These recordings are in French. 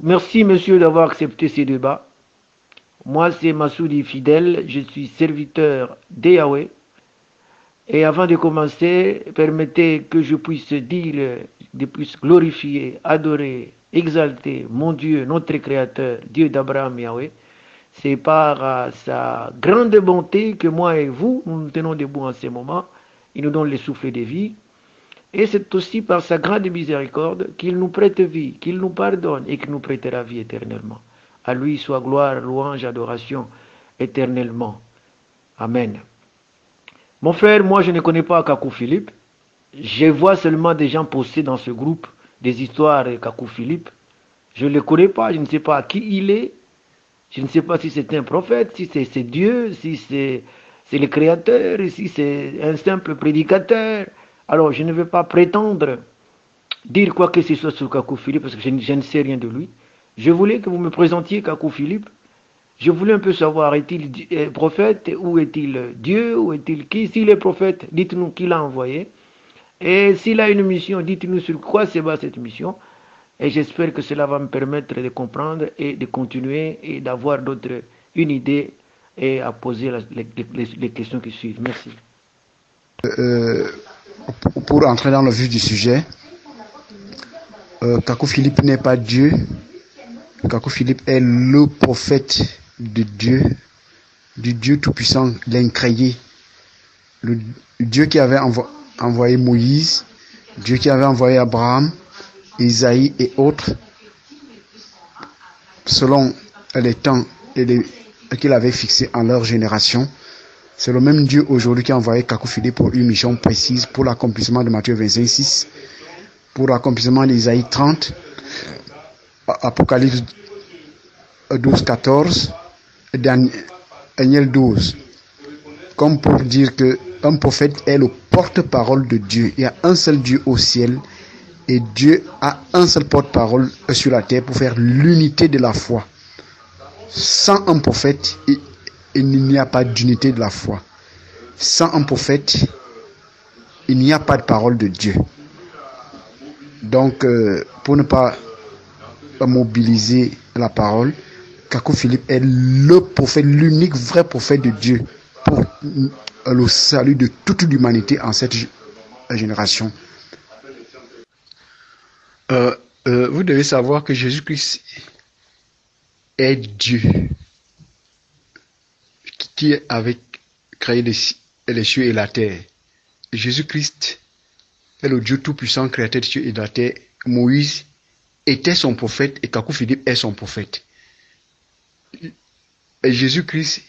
merci monsieur d'avoir accepté ces débats. Moi, c'est Massoudi Fidèle, je suis serviteur de Yahweh. Et avant de commencer, permettez que je puisse dire, de puisse glorifier, adorer, exalter mon Dieu, notre Créateur, Dieu d'Abraham Yahweh. C'est par sa grande bonté que moi et vous, nous nous tenons debout en ce moment. Il nous donne le souffle de vie. Et c'est aussi par sa grande miséricorde qu'il nous prête vie, qu'il nous pardonne et qu'il nous prêtera vie éternellement. À lui soit gloire, louange, adoration éternellement. Amen. Mon frère, moi je ne connais pas Kakou Philippe. Je vois seulement des gens poster dans ce groupe des histoires de Kakou Philippe. Je ne le connais pas, je ne sais pas qui il est. Je ne sais pas si c'est un prophète, si c'est Dieu, si c'est le Créateur, si c'est un simple prédicateur. Alors je ne veux pas prétendre dire quoi que ce soit sur Kakou Philippe parce que je ne sais rien de lui. Je voulais que vous me présentiez Kakou Philippe. Je voulais un peu savoir, est-il prophète ou est-il Dieu ou est-il qui? S'il est prophète, dites-nous qui l'a envoyé. Et s'il a une mission, dites-nous sur quoi se base cette mission. Et j'espère que cela va me permettre de comprendre et de continuer et d'avoir une idée et à poser les questions qui suivent. Merci. Pour entrer dans le vif du sujet, Kakou Philippe n'est pas Dieu. Kakou Philippe est le prophète de Dieu, du Dieu Tout-Puissant, l'incréé. Le Dieu qui avait envoyé Moïse, Dieu qui avait envoyé Abraham, Isaïe et autres, selon les temps qu'il avait fixés en leur génération. C'est le même Dieu aujourd'hui qui a envoyé Kakou Philippe pour une mission précise, pour l'accomplissement de Matthieu 25:6, pour l'accomplissement d'Isaïe 30, Apocalypse 12:14, Daniel 12. Comme pour dire qu'un prophète est le porte-parole de Dieu. Il y a un seul Dieu au ciel et Dieu a un seul porte-parole sur la terre pour faire l'unité de la foi. Sans un prophète, il n'y a pas d'unité de la foi. Sans un prophète, il n'y a pas de parole de Dieu. Donc, pour ne pas mobiliser la parole, Kakou Philippe est le prophète, l'unique vrai prophète de Dieu pour le salut de toute l'humanité en cette génération. Vous devez savoir que Jésus-Christ est Dieu qui avait créé les cieux et la terre. Jésus-Christ est le Dieu tout-puissant, créateur des cieux et de la terre. Moïse était son prophète et Kakou Philippe est son prophète. Et Jésus-Christ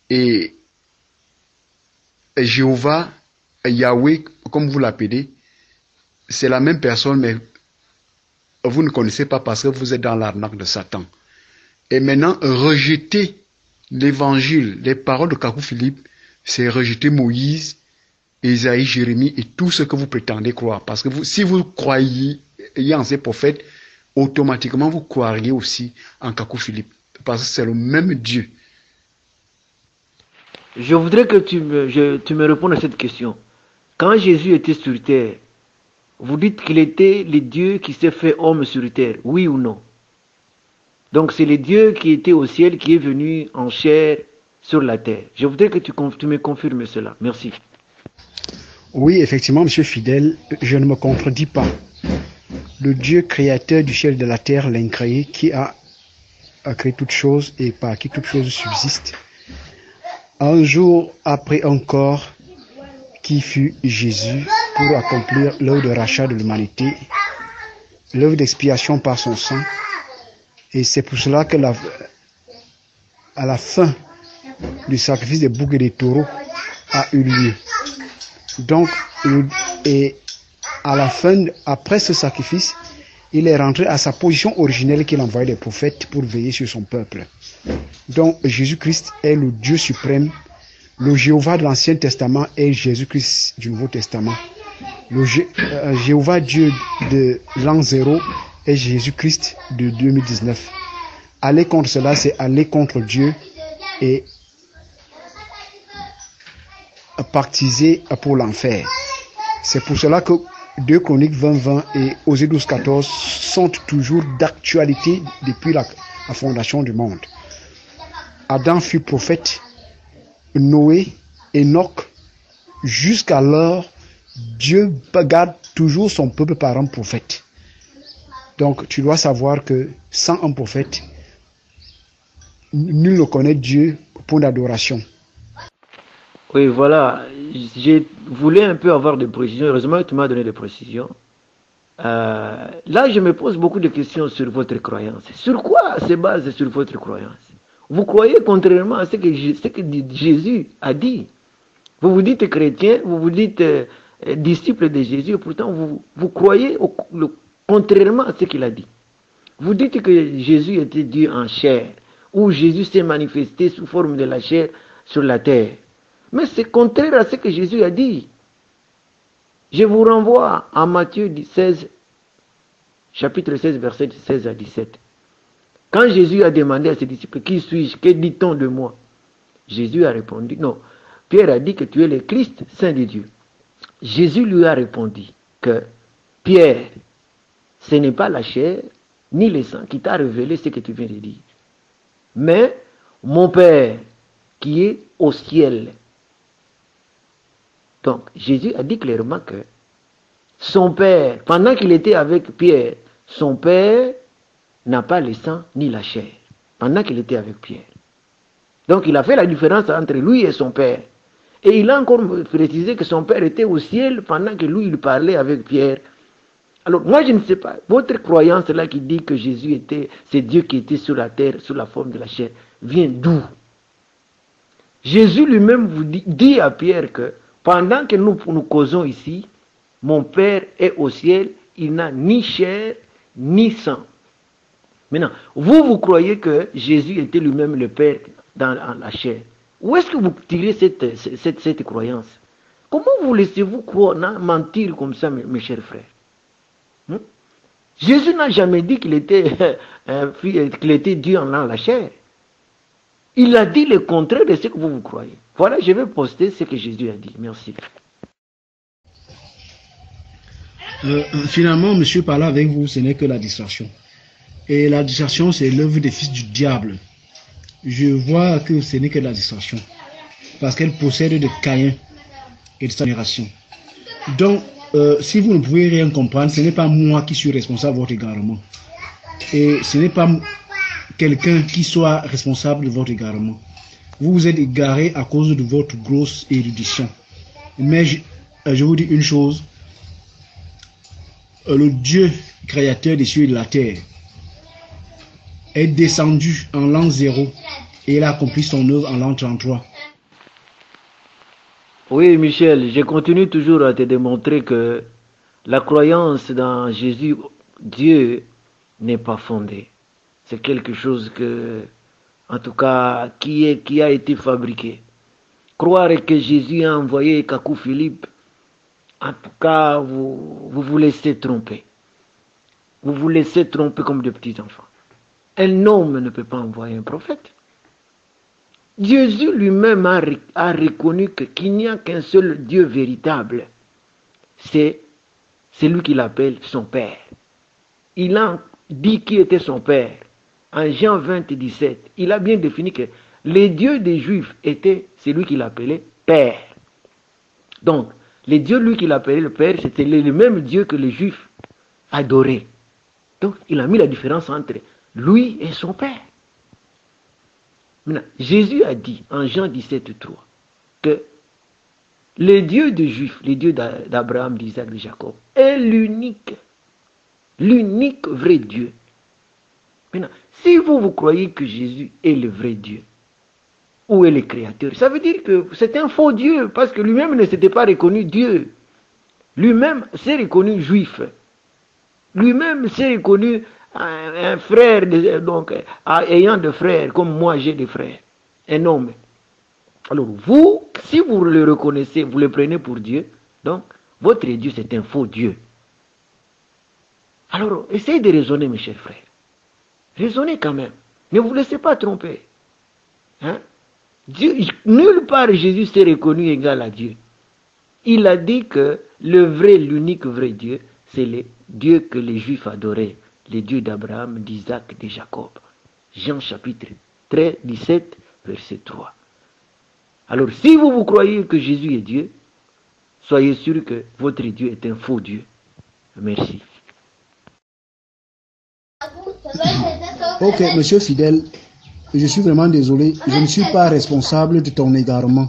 et Jéhovah, Yahweh, comme vous l'appelez, c'est la même personne, mais vous ne connaissez pas parce que vous êtes dans l'arnaque de Satan. Et maintenant, rejeter l'évangile, les paroles de Kakou Philippe, c'est rejeter Moïse, Isaïe, Jérémie et tout ce que vous prétendez croire. Parce que si vous croyez en ces prophètes, automatiquement vous croiriez aussi en Kakou Philippe. Parce que c'est le même Dieu. Je voudrais que tu me répondes à cette question. Quand Jésus était sur terre, vous dites qu'il était le Dieu qui s'est fait homme sur terre, oui ou non? Donc c'est le Dieu qui était au ciel qui est venu en chair sur la terre. Je voudrais que tu me confirmes cela. Merci. Oui, effectivement, monsieur Fidèle, je ne me contredis pas. Le Dieu créateur du ciel et de la terre, l'incréé, qui a créé toutes choses et par qui toutes choses subsistent, un jour après un corps qui fut Jésus pour accomplir l'œuvre de rachat de l'humanité, l'œuvre d'expiation par son sang. Et c'est pour cela que à la fin du sacrifice des boucs et des taureaux a eu lieu. Donc, et à la fin, après ce sacrifice, il est rentré à sa position originelle qu'il envoyait les prophètes pour veiller sur son peuple. Donc, Jésus-Christ est le Dieu suprême. Le Jéhovah de l'Ancien Testament est Jésus-Christ du Nouveau Testament. Le Jéhovah Dieu de l'an 0 est Jésus-Christ de 2019. Aller contre cela, c'est aller contre Dieu et partiser pour l'enfer. C'est pour cela que 2 Chroniques 20-20 et Osée 12-14 sont toujours d'actualité depuis la fondation du monde. Adam fut prophète, Noé, Enoch, jusqu'alors, Dieu garde toujours son peuple par un prophète. Donc tu dois savoir que sans un prophète, nul ne connaît Dieu pour l'adoration. Oui, voilà. Je voulais un peu avoir des précisions. Heureusement que tu m'as donné des précisions. Là, je me pose beaucoup de questions sur votre croyance. Sur quoi se base sur votre croyance? Vous croyez contrairement à ce que Jésus a dit. Vous vous dites chrétien, vous vous dites disciple de Jésus, et pourtant vous croyez contrairement à ce qu'il a dit. Vous dites que Jésus était Dieu en chair, ou Jésus s'est manifesté sous forme de la chair sur la terre. Mais c'est contraire à ce que Jésus a dit. Je vous renvoie à Matthieu 16, chapitre 16, verset 16 à 17. Quand Jésus a demandé à ses disciples, qui suis-je, que dit-on de moi? Jésus a répondu, non. Pierre a dit que tu es le Christ, Saint de Dieu. Jésus lui a répondu que Pierre, ce n'est pas la chair ni le sang qui t'a révélé ce que tu viens de dire, mais mon Père qui est au ciel. Donc Jésus a dit clairement que son Père, pendant qu'il était avec Pierre, son Père n'a pas le sang ni la chair, pendant qu'il était avec Pierre. Donc il a fait la différence entre lui et son Père. Et il a encore précisé que son Père était au ciel pendant que lui, il parlait avec Pierre. Alors, moi, je ne sais pas. Votre croyance là qui dit que Jésus était, c'est Dieu qui était sur la terre, sous la forme de la chair, vient d'où? Jésus lui-même vous dit à Pierre que pendant que nous causons ici, mon Père est au ciel, il n'a ni chair, ni sang. Maintenant, vous croyez que Jésus était lui-même le Père dans la chair. Où est-ce que vous tirez cette croyance? Comment vous laissez-vous mentir comme ça, mes chers frères? Jésus n'a jamais dit qu'il était Dieu en la chair. Il a dit le contraire de ce que vous croyez. Voilà, je vais poster ce que Jésus a dit. Merci. Finalement, monsieur parla avec vous, ce n'est que la distraction. Et la distraction, c'est l'œuvre des fils du diable. Je vois que ce n'est que la distraction. Parce qu'elle possède de Caïn et de sa génération. Donc, si vous ne pouvez rien comprendre, ce n'est pas moi qui suis responsable de votre égarement. Et ce n'est pas quelqu'un qui soit responsable de votre égarement. Vous vous êtes égaré à cause de votre grosse érudition. Mais je vous dis une chose. Le Dieu créateur des cieux et de la terre est descendu en l'an 0 et il a accompli son œuvre en l'an 33. Oui, Michel, je continue toujours à te démontrer que la croyance dans Jésus, Dieu, n'est pas fondée. C'est quelque chose que, en tout cas, qui a été fabriqué. Croire que Jésus a envoyé Kakou Philippe, en tout cas, vous vous laissez tromper. Vous vous laissez tromper comme de petits enfants. Un homme ne peut pas envoyer un prophète. Jésus lui-même a reconnu qu'il n'y a qu'un seul Dieu véritable. C'est lui qu'il appelle son Père. Il a dit qui était son Père. En Jean 20, 17, il a bien défini que le Dieu des Juifs était celui qu'il appelait Père. Donc, le Dieu, lui, qu'il appelait le Père, c'était le même Dieu que les Juifs adoraient. Donc, il a mis la différence entre lui et son Père. Maintenant, Jésus a dit en Jean 17, 3 que le Dieu des Juifs, le Dieu d'Abraham, d'Isaac, de Jacob, est l'unique vrai Dieu. Maintenant, si vous croyez que Jésus est le vrai Dieu, où est le Créateur? Ça veut dire que c'est un faux Dieu, parce que lui-même ne s'était pas reconnu Dieu. Lui-même s'est reconnu juif. Lui-même s'est reconnu un frère, donc ayant des frères, comme moi j'ai des frères, un homme. Alors vous, si vous le reconnaissez, vous le prenez pour Dieu, donc votre Dieu c'est un faux Dieu. Alors essayez de raisonner, mes chers frères. Raisonnez quand même. Ne vous laissez pas tromper. Hein? Dieu, nulle part Jésus s'est reconnu égal à Dieu. Il a dit que le vrai, l'unique vrai Dieu, c'est le Dieu que les Juifs adoraient, le Dieu d'Abraham, d'Isaac, de Jacob. Jean chapitre 13, 17, verset 3. Alors, si vous croyez que Jésus est Dieu, soyez sûr que votre Dieu est un faux Dieu. Merci. Ok, monsieur Fidèle, je suis vraiment désolé. Je ne suis pas responsable de ton égarement.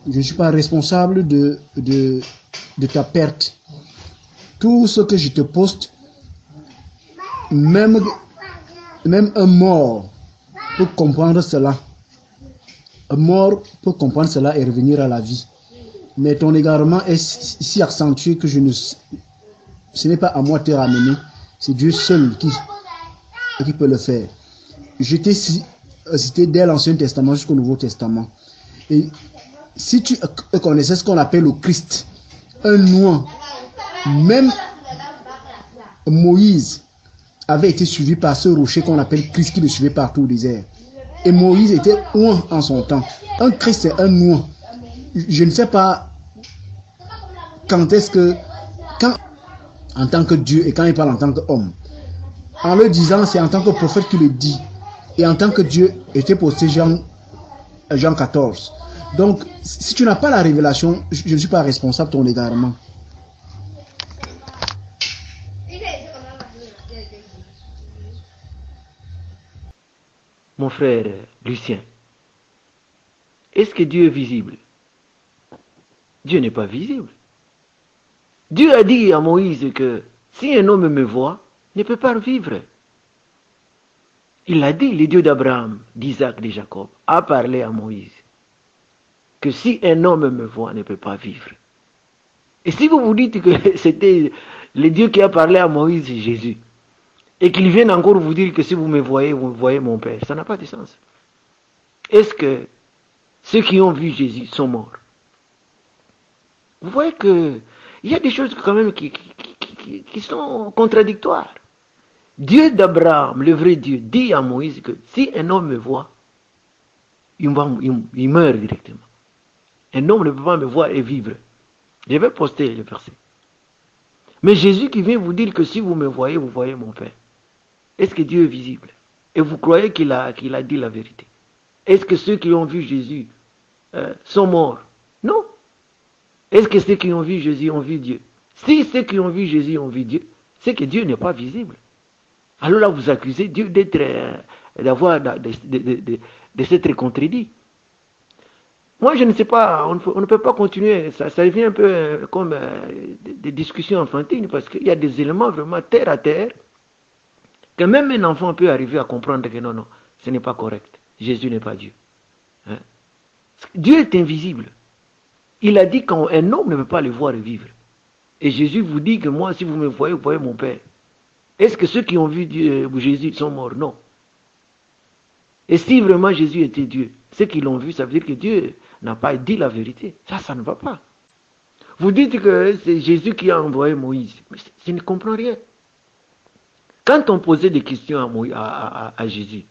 Je ne suis pas responsable de ta perte. Tout ce que je te poste, même un mort peut comprendre cela. Un mort peut comprendre cela et revenir à la vie. Mais ton égarement est si accentué que ce n'est pas à moi de te ramener. C'est Dieu seul qui peut le faire. Je t'ai cité dès l'Ancien Testament jusqu'au Nouveau Testament. Et si tu connaissais ce qu'on appelle le Christ, un noix, même Moïse avait été suivi par ce rocher qu'on appelle Christ qui le suivait partout au désert. Et Moïse était oint en son temps. Un Christ, c'est un noix. Je ne sais pas quand est-ce que, en tant que Dieu et quand il parle en tant qu'homme. En le disant, c'est en tant que prophète qu'il le dit. Et en tant que Dieu, était posté Jean 14. Donc, si tu n'as pas la révélation, je ne suis pas responsable de ton égarement. Mon frère Lucien, est-ce que Dieu est visible? Dieu n'est pas visible. Dieu a dit à Moïse que si un homme me voit, il ne peut pas vivre. Il a dit, le Dieu d'Abraham, d'Isaac, de Jacob, a parlé à Moïse que si un homme me voit, il ne peut pas vivre. Et si vous vous dites que c'était le Dieu qui a parlé à Moïse, c'est Jésus, et qu'il vienne encore vous dire que si vous me voyez, vous voyez mon Père, ça n'a pas de sens. Est-ce que ceux qui ont vu Jésus sont morts? Vous voyez qu'il y a des choses quand même qui sont contradictoires. Dieu d'Abraham, le vrai Dieu, dit à Moïse que si un homme me voit, il meurt directement. Un homme ne peut pas me voir et vivre. Je vais poster le verset. Mais Jésus qui vient vous dire que si vous me voyez, vous voyez mon Père. Est-ce que Dieu est visible? Et vous croyez qu'il a dit la vérité? Est-ce que ceux qui ont vu Jésus sont morts? Non. Est-ce que ceux qui ont vu Jésus ont vu Dieu? Si ceux qui ont vu Jésus ont vu Dieu, c'est que Dieu n'est pas visible. Alors là, vous accusez Dieu de s'être contredit. Moi, je ne sais pas, on ne peut pas continuer. Ça devient un peu comme des discussions enfantines parce qu'il y a des éléments vraiment terre à terre que même un enfant peut arriver à comprendre que non, ce n'est pas correct. Jésus n'est pas Dieu. Hein? Dieu est invisible. Il a dit qu'un homme ne peut pas le voir et vivre. Et Jésus vous dit que moi, si vous me voyez, vous voyez mon Père. Est-ce que ceux qui ont vu Jésus sont morts? Non. Et si vraiment Jésus était Dieu, ceux qui l'ont vu, ça veut dire que Dieu n'a pas dit la vérité. Ça ne va pas. Vous dites que c'est Jésus qui a envoyé Moïse. Mais je ne comprends rien. Quand on posait des questions à Jésus,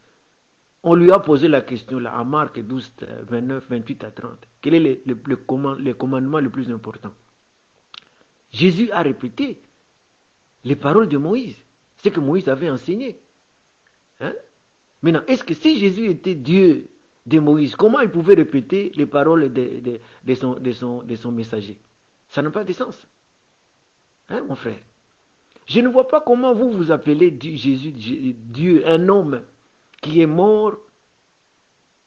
on lui a posé la question là, à Marc 12, 29, 28 à 30. Quel est le commandement le plus important? Jésus a répété les paroles de Moïse. Ce que Moïse avait enseigné. Hein? Maintenant, est-ce que si Jésus était Dieu de Moïse, comment il pouvait répéter les paroles de son messager? Ça n'a pas de sens. Hein, mon frère? Je ne vois pas comment vous appelez Jésus Dieu, un homme qui est mort,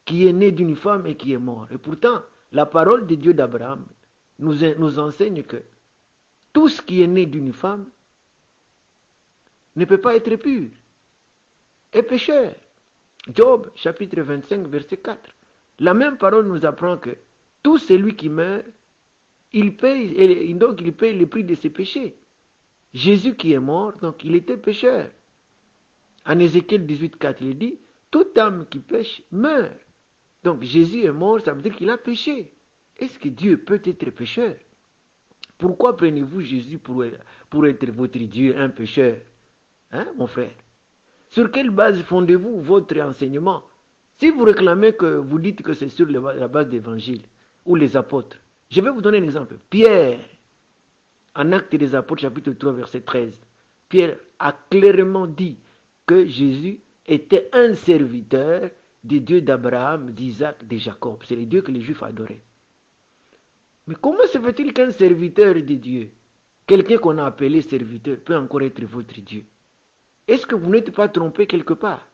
qui est né d'une femme et qui est mort. Et pourtant, la parole de Dieu d'Abraham nous enseigne que tout ce qui est né d'une femme ne peut pas être pur et pécheur. Job, chapitre 25, verset 4. La même parole nous apprend que tout celui qui meurt, il paye, et donc il paye le prix de ses péchés. Jésus qui est mort, donc il était pécheur. En Ézéchiel 18, 4, il dit, toute âme qui pêche meurt. Donc Jésus est mort, ça veut dire qu'il a péché. Est-ce que Dieu peut être pécheur? Pourquoi prenez-vous Jésus pour être votre Dieu, un pécheur? Hein, mon frère? Sur quelle base fondez-vous votre enseignement? Si vous réclamez que vous dites que c'est sur la base d'évangile ou les apôtres, Je vais vous donner un exemple. Pierre, en Actes des Apôtres, chapitre 3, verset 13, Pierre a clairement dit que Jésus était un serviteur des dieux d'Abraham, d'Isaac, de Jacob. C'est les dieux que les Juifs adoraient. Mais comment se fait-il qu'un serviteur de Dieu, quelqu'un qu'on a appelé serviteur, peut encore être votre Dieu? Est-ce que vous n'êtes pas trompé quelque part?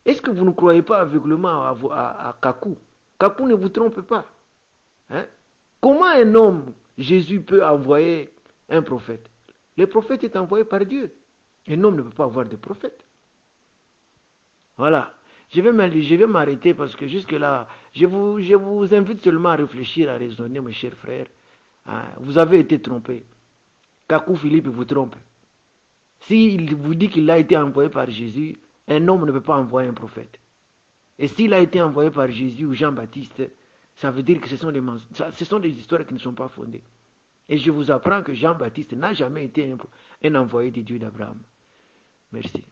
Est-ce que vous ne croyez pas aveuglement à Kakou? Kakou ne vous trompe pas. Hein? Comment un homme, Jésus, peut envoyer un prophète? Le prophète est envoyé par Dieu. Un homme ne peut pas avoir de prophète. Voilà. Je vais m'arrêter parce que jusque-là, je vous invite seulement à réfléchir, à raisonner, mes chers frères. Hein? Vous avez été trompés. Kakou Philippe vous trompe. S'il vous dit qu'il a été envoyé par Jésus, un homme ne peut pas envoyer un prophète. Et s'il a été envoyé par Jésus ou Jean-Baptiste, ça veut dire que ce sont des histoires qui ne sont pas fondées. Et je vous apprends que Jean-Baptiste n'a jamais été un envoyé de Dieu d'Abraham. Merci.